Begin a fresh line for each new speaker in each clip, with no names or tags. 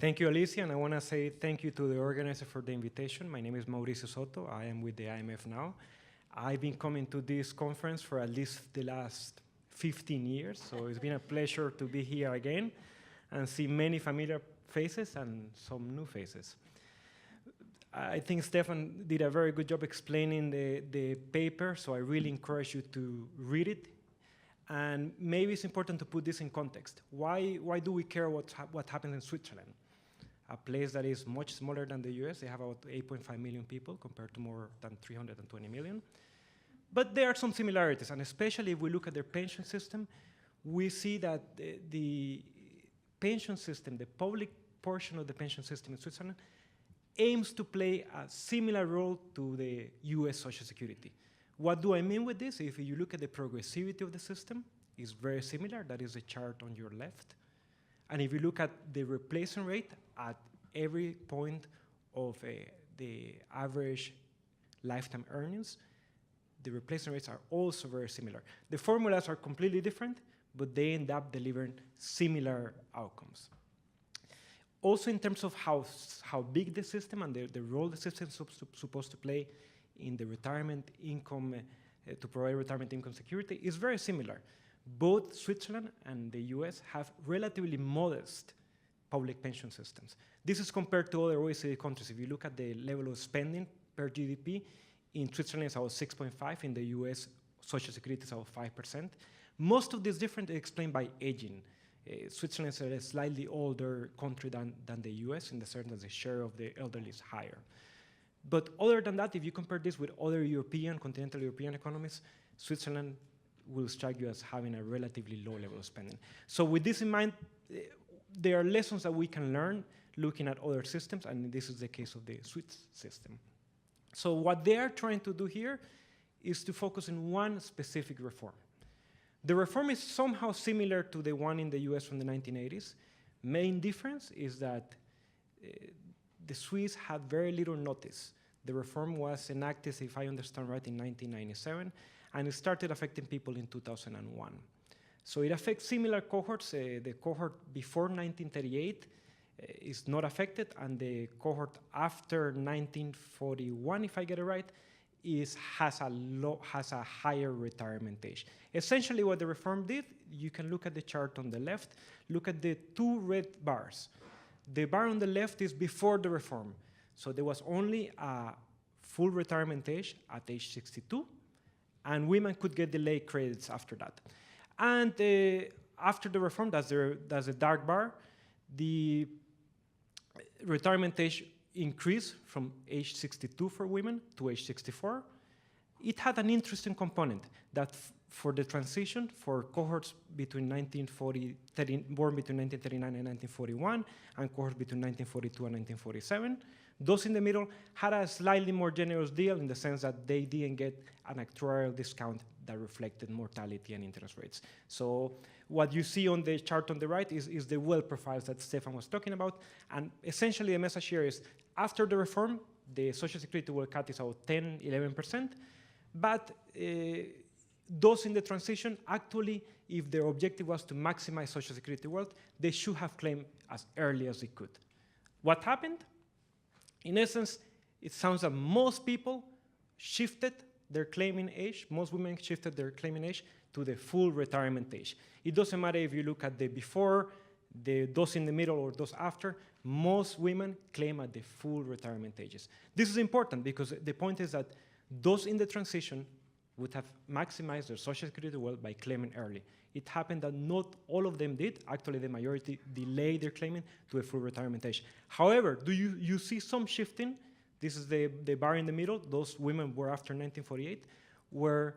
Thank you, Alicia, and I want to say thank you to the organizer for the invitation. My name is Mauricio Soto. I am with the IMF now. I've been coming to this conference for at least the last 15 years, so it's been a pleasure to be here again and see many familiar faces and some new faces. I think Stefan did a very good job explaining the paper, so I really encourage you to read it. And maybe it's important to put this in context. Why do we care what happens in Switzerland? A place that is much smaller than the US. They have about 8.5 million people compared to more than 320 million. But there are some similarities, and especially if we look at their pension system, we see that the pension system, the public portion of the pension system in Switzerland, aims to play a similar role to the US Social Security. What do I mean with this? If you look at the progressivity of the system, it's very similar. That is the chart on your left. And if you look at the replacement rate at every point of the average lifetime earnings, the replacement rates are also very similar. The formulas are completely different, but they end up delivering similar outcomes. Also in terms of how big the system and the role the system is supposed to play in the retirement income, to provide retirement income security, is very similar. Both Switzerland and the US have relatively modest public pension systems. This is compared to other OECD countries. If you look at the level of spending per GDP, in Switzerland it's about 6.5, in the US Social Security is about 5%. Most of this difference is explained by aging. Switzerland is a slightly older country than the US in the sense that the share of the elderly is higher. But other than that, if you compare this with other continental European economies, Switzerland will strike you as having a relatively low level of spending. So with this in mind, there are lessons that we can learn looking at other systems, and this is the case of the Swiss system. So what they are trying to do here is to focus on one specific reform. The reform is somehow similar to the one in the US from the 1980s. Main difference is that the Swiss had very little notice. The reform was enacted, if I understand right, in 1997, and it started affecting people in 2001. So it affects similar cohorts. The cohort before 1938 is not affected, and the cohort after 1941, if I get it right, has a higher retirement age. Essentially what the reform did, you can look at the chart on the left, look at the two red bars. The bar on the left is before the reform. So there was only a full retirement age at age 62, and women could get delayed credits after that. And after the reform, that's the dark bar, the retirement age increased from age 62 for women to age 64. It had an interesting component that for the transition for cohorts between born between 1939 and 1941, and cohorts between 1942 and 1947, those in the middle had a slightly more generous deal in the sense that they didn't get an actuarial discount that reflected mortality and interest rates. So what you see on the chart on the right is the wealth profiles that Stefan was talking about. And essentially the message here is after the reform, the Social Security wealth cut is about 10, 11%. But those in the transition, actually, if their objective was to maximize Social Security wealth, they should have claimed as early as they could. What happened? In essence, it sounds that most people shifted their claiming age, most women shifted their claiming age to the full retirement age. It doesn't matter if you look at the before, those in the middle, or those after, most women claim at the full retirement ages. This is important because the point is that those in the transition would have maximized their Social Security wealth by claiming early. It happened that not all of them did. Actually, the majority delayed their claiming to a full retirement age. However, you see some shifting? This is the bar in the middle. Those women were after 1948, where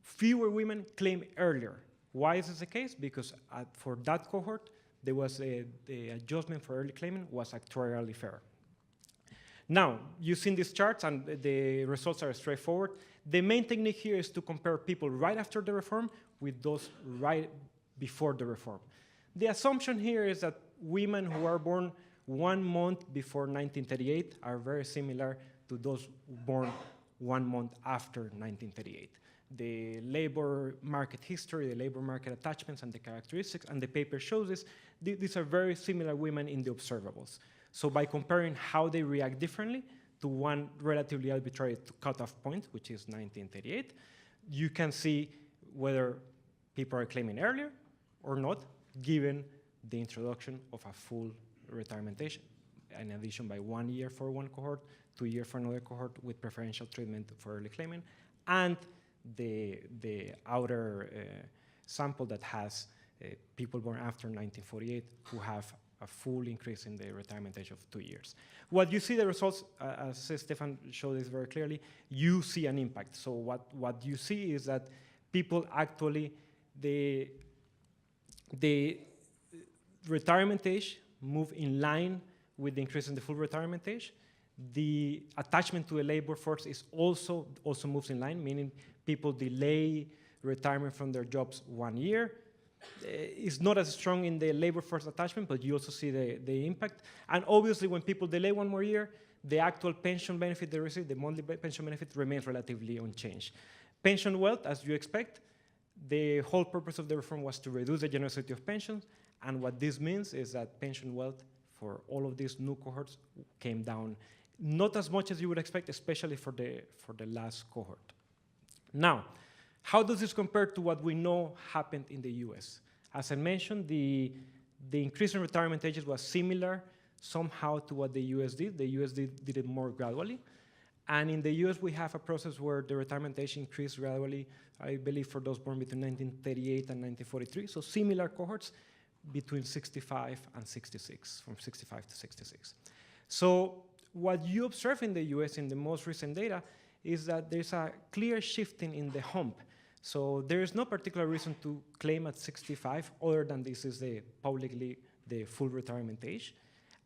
fewer women claim earlier. Why is this the case? Because for that cohort, there was the adjustment for early claiming was actuarially fair. Now, you've seen these charts, and the results are straightforward. The main technique here is to compare people right after the reform with those right before the reform. The assumption here is that women who are born 1 month before 1938 are very similar to those born 1 month after 1938. the labor market history, the labor market attachments, and the characteristics, and the paper shows this. These are very similar women in the observables. So by comparing how they react differently to one relatively arbitrary cutoff point, which is 1938, you can see whether people are claiming earlier or not, given the introduction of a full retirement age, in addition by 1 year for one cohort, 2 years for another cohort with preferential treatment for early claiming, and the outer sample that has people born after 1948 who have a full increase in the retirement age of 2 years. What you see the results, as Stefan showed this very clearly, you see an impact. So what you see is that people actually, the retirement age move in line with the increase in the full retirement age. The attachment to the labor force is also moves in line, meaning people delay retirement from their jobs 1 year. It's not as strong in the labor force attachment, but you also see the impact. And obviously, when people delay 1 more year, the actual pension benefit they receive, the monthly pension benefit, remains relatively unchanged. Pension wealth, as you expect, the whole purpose of the reform was to reduce the generosity of pensions, and what this means is that pension wealth for all of these new cohorts came down, not as much as you would expect, especially for the last cohort. Now, how does this compare to what we know happened in the US? As I mentioned, the increase in retirement ages was similar somehow to what the US did. The US did it more gradually. And in the US, we have a process where the retirement age increased gradually, I believe, for those born between 1938 and 1943. So similar cohorts between 65 and 66, from 65 to 66. So what you observe in the US in the most recent data is that there's a clear shifting in the hump. So there is no particular reason to claim at 65 other than this is publicly the full retirement age.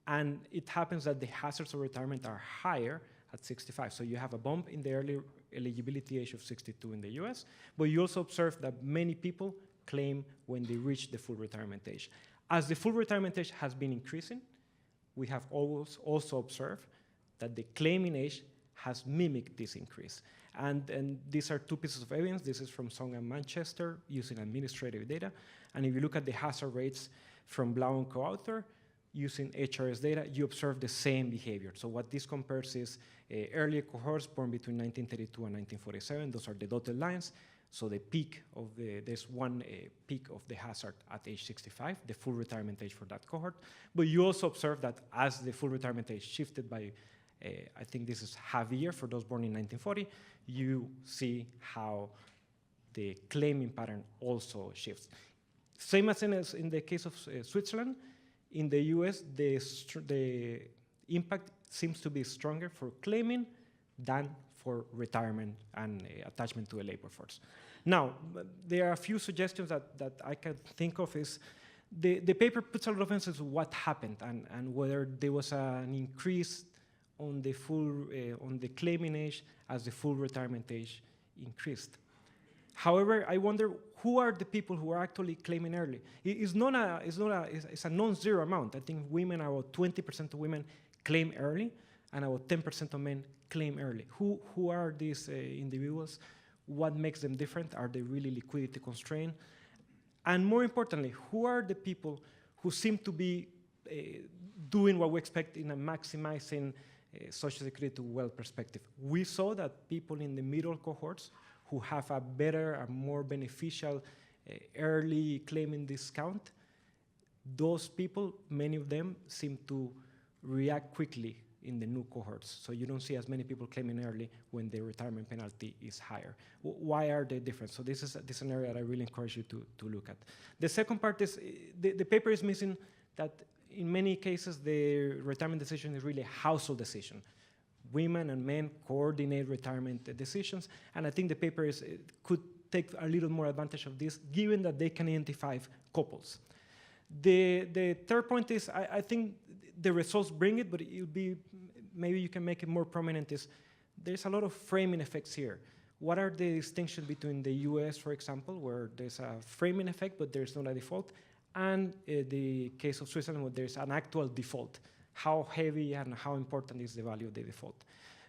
And it happens that the hazards of retirement are higher at 65. So you have a bump in the early eligibility age of 62 in the US, but you also observe that many people claim when they reach the full retirement age. As the full retirement age has been increasing, we have also observed that the claiming age has mimicked this increase. And these are 2 pieces of evidence. This is from Song and Manchester using administrative data. And if you look at the hazard rates from Blau and co-author using HRS data, you observe the same behavior. So what this compares is earlier cohorts born between 1932 and 1947. Those are the dotted lines. So the peak of there's one peak of the hazard at age 65, the full retirement age for that cohort. But you also observe that as the full retirement age shifted by, I think this is half a year for those born in 1940, you see how the claiming pattern also shifts. Same as in the case of Switzerland, in the US, the impact seems to be stronger for claiming than for retirement and attachment to a labor force. Now, there are a few suggestions that I can think of. Is the paper puts a lot of emphasis on what happened and whether there was an increase on the full on the claiming age as the full retirement age increased. However, I wonder who are the people who are actually claiming early. It's a non-zero amount. I think women, about 20% of women claim early, and about 10% of men claim early. Who are these individuals? What makes them different? Are they really liquidity constrained? And more importantly, who are the people who seem to be doing what we expect in a maximizing social security to wealth perspective? We saw that people in the middle cohorts who have a better, a more beneficial early claiming discount, those people, many of them seem to react quickly in the new cohorts. So you don't see as many people claiming early when the retirement penalty is higher. Why are they different? So this is an area that I really encourage you to look at. The second part is the paper is missing that in many cases the retirement decision is really a household decision. Women and men coordinate retirement decisions, and I think the paper could take a little more advantage of this, given that they can identify couples. The third point is, I think the results bring it, but it would be, maybe you can make it more prominent, is there's a lot of framing effects here. What are the distinctions between the US, for example, where there's a framing effect, but there's not a default, and the case of Switzerland, where there's an actual default? How heavy and how important is the value of the default?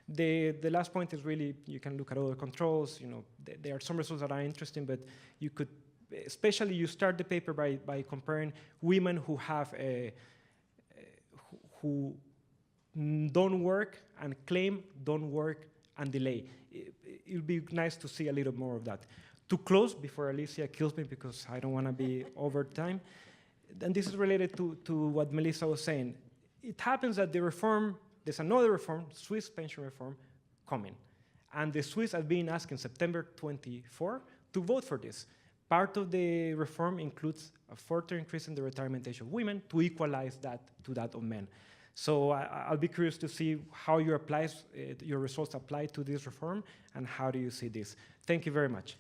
The last point is really, you can look at other controls. There are some results that are interesting, but you could, especially you start the paper by comparing women who have who don't work and claim, don't work and delay. It would be nice to see a little more of that. To close, before Alicia kills me because I don't want to be over time, and this is related to what Melissa was saying. It happens that the reform, there's another reform, Swiss pension reform, coming. And the Swiss are being asked in September 24 to vote for this. Part of the reform includes a further increase in the retirement age of women to equalize that to that of men. So I'll be curious to see how your results apply to this reform and how do you see this. Thank you very much.